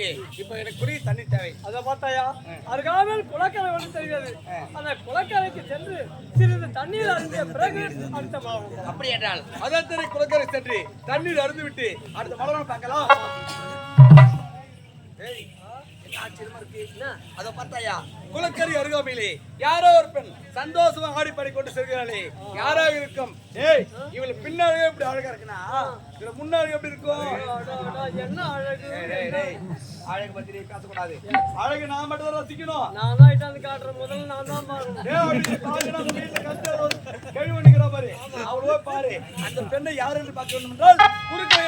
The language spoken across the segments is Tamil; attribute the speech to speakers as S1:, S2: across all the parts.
S1: ஓகே, இப்போ எனக்கு குடி தண்ணி தேவை.
S2: அதை பார்த்தாயா, அருகாமல் குளக்கரை வந்து தெரிகிறது. அந்த குளக்கரைக்கு சென்று சிறிது தண்ணீர் அருந்திய பிறகு அர்த்தமாகும்.
S1: அப்படி என்றால் அதற்கு குளக்கரை சென்று தண்ணீர் அருந்து விட்டு அடுத்த மலரம் பார்க்கலாம். அதை பார்த்தாயா, குளக்கரை அருகாமையிலே யாரோ ஒரு பெண் சந்தோஷமா ஆடி பாடி கொண்டு செல்கிறாளே, யாராக இருக்கும்? ஏய், இவள் பின்னாலே எப்படி அழகா இருக்குன்னா இவள் முன்னாடி எப்படி இருக்கும்?
S2: என்ன அழகு!
S1: அழகு பத்தி நீ பேசக்கூடாது. அழகு நான் மட்டும் தான் ரசிக்கணும்.
S2: நான் தான் இட்டாந்து காட்டுற முதல்ல நான் தான் பாருங்க.
S1: கேள்வி பண்ணிக்கிற பாரு, அவ்வளோ பாரு. அந்த பெண்ணை யார் என்று பார்க்க வேண்டும் என்றால் குறுக்கே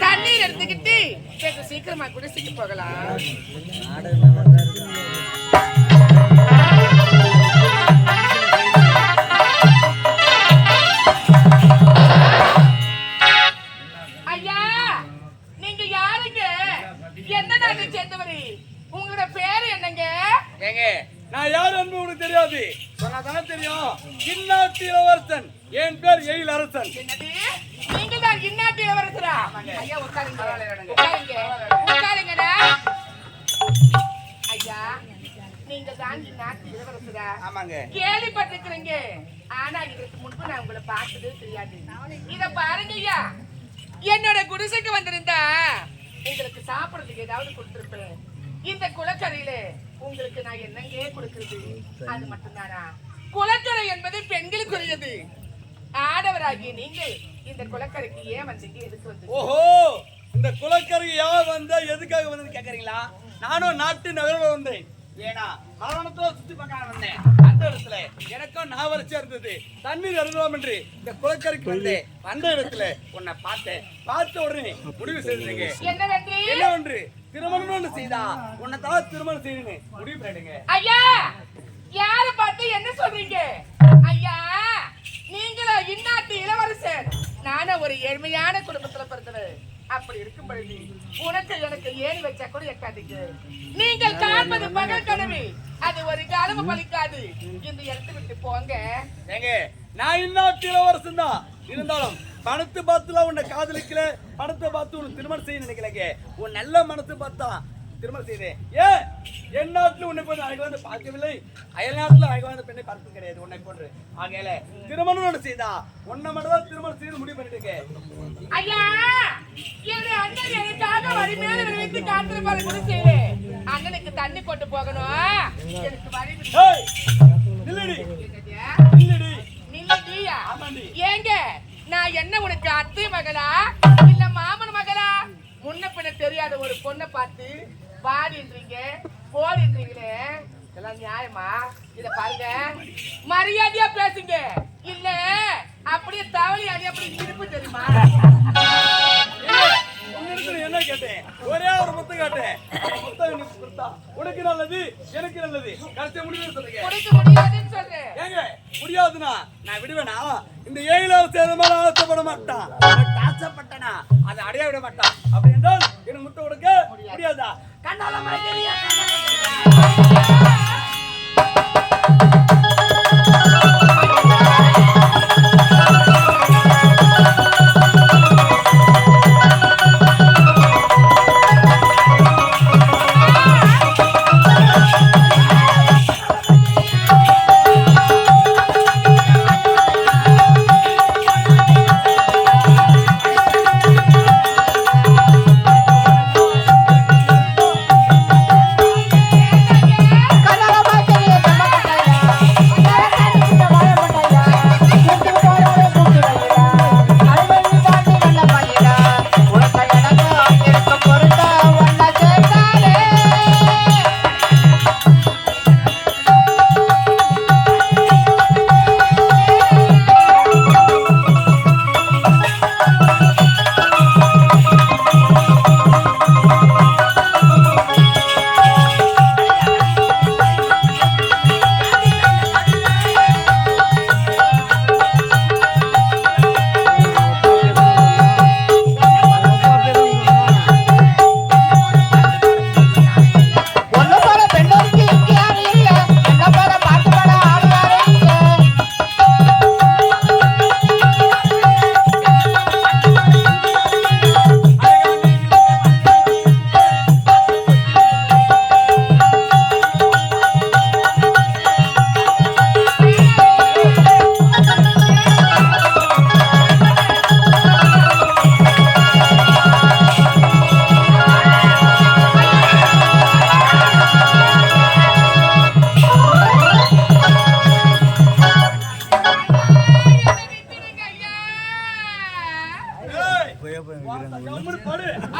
S3: தண்ணீர் எடுத்துக்கிட்டு சீக்கிரமா குடிச்சிட்டு போகலாம். ஐயா, நீங்க யாருங்க? என்ன நாட்டை சேர்ந்தவரு? உங்களோட பேரு என்னங்க?
S1: ஏங்க, நான் யாரு என்று உனக்கு தெரியாது. சொன்னாதானே தெரியும். இந்நாட்டு இளவரசன். என் பேர் எயில் அரசன்.
S3: என்னது? நீங்க தான் இந்நாட்டு இளவரசரா? ஐயா உட்காருங்க. உட்காருங்க. உட்காருங்கடா. ஐயா, நீங்க தான் இந்நாட்டு இளவரசரா?
S1: ஆமாங்க.
S3: கேள்விப்பட்டிருக்கிறீங்க. ஆனா இதற்கு முன்பு நான் உங்களை பார்த்ததே தெரியாது. இத பாருங்க ஐயா, என்னோட குடிசைக்கு வந்திருந்தா உங்களுக்கு சாப்பிடறதுக்கு ஏதாவது கொடுத்திருப்பேன். இந்த குளக்கரையில உங்களுக்கு நான் என்னங்க கொடுக்கிறது? அது மட்டும்தானா? குளக்கரை என்பது பெண்களுக்குரியது. ஆடவராகிய நீங்கள் இந்த குளக்கரைக்கு ஏன் வந்தீங்க? எதுக்கு வந்து?
S1: ஓஹோ, இந்த குளக்கரை யார் வந்தா எதுக்காக வந்து கேக்குறீங்களா? நானும் நாட்டு நகரில் வந்தேன். ஏன்னா மரணத்தோட சுத்தி பார்க்க வந்தேன். அந்த இடத்துல எனக்கும் நாவரட்சியா இருந்தது. தண்ணீர் அருந்தோம் என்று இந்த குளக்கரைக்கு வந்தேன். அந்த இடத்துல உன்னை பார்த்தேன். பார்த்த உடனே முடிவு செய்தீங்க. என்னவென்று திருமணம் செய்தா உன்னை தான் திருமணம் செய்யணும் முடிவு பண்ணிடுங்க.
S3: ஐயா, யார பார்த்து என்ன சொல்றீங்க? ஐயா, நீங்களா இந்நாட்டு இளவரசர், நானும் ஒரு ஏழ்மையான குடும்பத்துல பிறந்தவர். அப்படி இருக்கும் பொழுது உனக்கு எனக்கு ஏறி வச்சா கூட எட்டாதீங்க. நீங்கள் காண்பது பகல் கனவு, அது ஒரு காலமும் பலிக்காது. இந்த இடத்தை விட்டு போங்க.
S1: ஏங்க, நான் இந்நாட்டு இளவரசன் தான். இருந்தாலும் பணத்தை பார்த்துலாம் உன்னை காதலிக்கல. பணத்தை பார்த்து உன்னை திருமணம் செய்ய நினைக்கலங்க. உன் நல்ல மனசை பார்த்தா திருமணம் செய்தேன். ஏன் என் நாட்டுல உன்னை போது அழகு வந்து பார்க்கவில்லை, அயல் நாட்டுல அழகு வந்து பெண்ணை பார்க்க கிடையாது உன்னை போன்று. ஆகையில திருமணம் செய்தா உன்னை மட்டும் தான் திருமணம் செய்து முடிவு பண்ணிட்டு.
S3: ஐயா, என்னுடைய அண்ணன் எனக்காக வழி மேல வைத்து காத்திருப்பாரு கூட செய்வேன். அண்ணனுக்கு தண்ணி போட்டு போகணும். எனக்கு வழி
S1: நில்லடி
S3: நில்லடியா? ஏங்க, நான் என்ன உனக்கு அத்தை மகளா இல்ல மாமன் மகளா? முன்ன பின்ன தெரியாத ஒரு பொண்ணை பார்த்து பாடின்றீங்க போடின்றீங்களே, இதெல்லாம் நியாயமா? இத பாருங்க, மரியாதையா பேசுங்க. இல்ல அப்படியே தவளி அடி அப்படி திருப்பு தெரியுமா?
S1: என்ன கேட்டேன்? ஒரே ஒரு முத்து கேட்டேன். உனக்கு நல்லது எனக்கு நல்லது. கடைசி முடிவு சொல்லுங்க.
S3: முடியாதுன்னு சொல்றேன்.
S1: ஏங்க, முடியாதுன்னா நான் விடுவேனா? இந்த ஏழாவது சேதமான ஆசைப்பட மாட்டான். ஆசைப்பட்டனா அதை அடைய விட மாட்டான். அப்படி என்றால் எனக்கு முட்டை கொடுக்க முடியாதா? கண்ணால மறைக்கிறியா?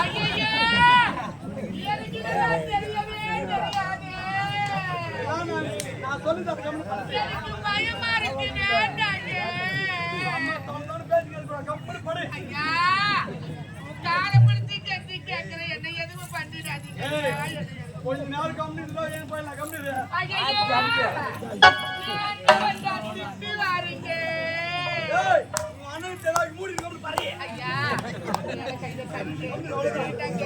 S3: ஐயையோ! எனக்கு இதெல்லாம் தெரியவே தெரியாது.
S1: நான் சொல்லி தரேன் கம்மி பண்ணு.
S3: எனக்கு பயமா இருக்கு, வேண்டாங்க.
S1: கம்பெனி படு.
S3: ஐயா, உன் காலை பிடிச்சு கட்டி கேட்கிறேன், என்ன எதுவும் பண்ணிடாதீங்க.
S1: கொஞ்ச நேரம் கம்பெனி இருந்தா ஏன் போயிடலாம் கம்பெனி.
S3: ஐயையோ! வந்தா திட்டு வாருங்க.
S1: ஏய் உன் அண்ணன் தெலாக்கி மூடி கம்பெனி பாரு.
S3: ஐயா, எனக்கு இதை கட்டி கேட்டாங்க.